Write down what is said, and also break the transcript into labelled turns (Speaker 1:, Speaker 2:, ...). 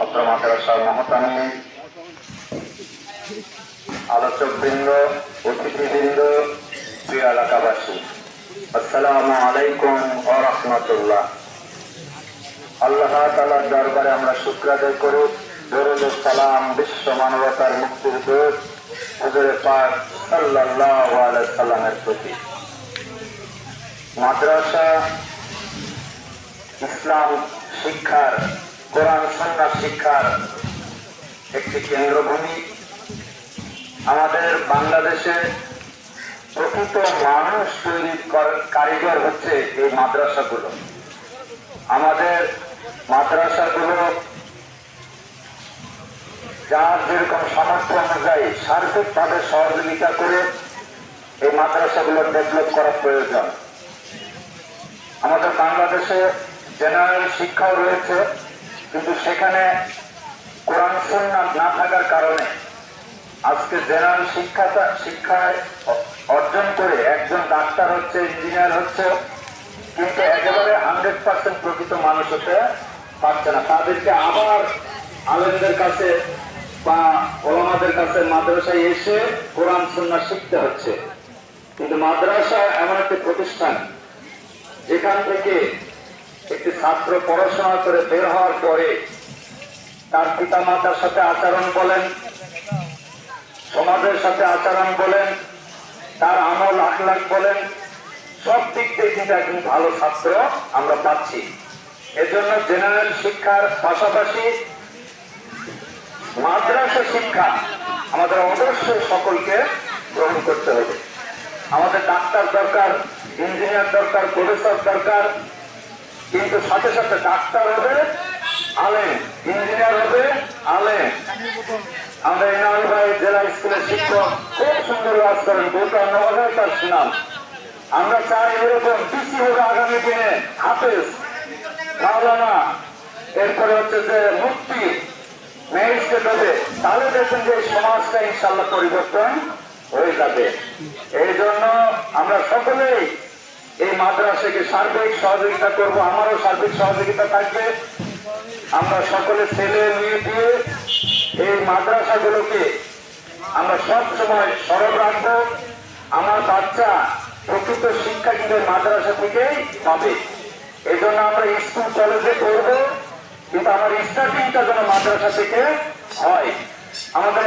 Speaker 1: অত্র মাদ্রাসার মহতামিম, আলোচকবৃন্দ, অতিথিবৃন্দ, প্রিয় এলাকাবাসী, আসসালামু আলাইকুম ওয়া রাহমাতুল্লাহ। আল্লাহ তাআলার দরবারে আমরা শুকর আদায় করি, দরুদ ও সালাম বিশ্ব মানবতার মুক্তির দূত হুজুরে পাক সাল্লাল্লাহু আলাইহি সাল্লামের প্রতি। মাদ্রাসা ইসলাম শিক্ষার, কোরআন সুন্নাহ শিক্ষার একটি কেন্দ্রভূমি। আমাদের বাংলাদেশে প্রকৃত মানুষ তৈরির কারিগর হচ্ছে এই মাদ্রাসাগুলো। আমাদের মাদ্রাসাগুলো যার যেরকম সামর্থ্য অনুযায়ী সার্বিকভাবে সহযোগিতা করে এই মাদ্রাসাগুলো ডেভেলপ করা প্রয়োজন। আমাদের বাংলাদেশে জেনারেল শিক্ষাও রয়েছে, কিন্তু সেখানে কোরআন সুন্নাহ না থাকার কারণে আজকে জেনারেল শিক্ষায় অর্জন করে একজন ডাক্তার হচ্ছে, ইঞ্জিনিয়ার হচ্ছে, কিন্তু একেবারে 100% প্রকৃত মানুষ হতে পারছে না। তাদেরকে আবার আলেমদের কাছে বা ওলামাদের কাছে মাদ্রাসায় এসে কোরআন সুন্নাহ শিখতে হচ্ছে। কিন্তু মাদ্রাসা এমন একটি প্রতিষ্ঠান যেখান থেকে একটি ছাত্র পড়াশোনা করে বের হওয়ার পরে তার পিতা মাতার সাথে আচরণ বলেন, সমাজের সাথে আচরণ বলেন, তার আমল আখলাক বলেন, সব দিক থেকে কিন্তু একজন ভালো ছাত্র আমরা পাচ্ছি। এজন্য জেনারেল শিক্ষার পাশাপাশি মাদ্রাসা শিক্ষা আমাদের অবশ্যই সকলকে গ্রহণ করতে হবে। আমাদের ডাক্তার দরকার, ইঞ্জিনিয়ার দরকার, প্রফেসর দরকার, কিন্তু সাথে সাথে ডাক্তার হবে আলেম, ইঞ্জিনিয়ার হবে আলেম। আমরা ইনাল ভাই জেলা স্কুলের শিক্ষক খুব সুন্দর কাজ করেন, গোটা নগরে তার সুনাম। আমরা চাই এরকম পিসি হবে আগামী দিনে হাফেজ, মাওলানা, এরপরে হচ্ছে যে মুফতি, ম্যাজিস্ট্রেট হবে। তাহলে দেখবেন যে সমাজটা ইনশাল্লাহ পরিবর্তন হয়ে যাবে। এই জন্য আমরা সকলেই এই মাদ্রাসাকে সার্বিক সহযোগিতা করব। আমারও সার্বিক সহযোগিতা থাকবে। আমরা সকলে ছেলে মেয়ে দিয়ে এই মাদ্রাসাগুলোকে আমরা সব সময় সরব রাখবো। আমার বাচ্চা প্রকৃত শিক্ষা কিন্তু মাদ্রাসা থেকেই পাবে। এই জন্য আমরা স্কুল কলেজে করবো, কিন্তু আমার স্টার্টিংটা যেন মাদ্রাসা থেকে হয়। আমাদের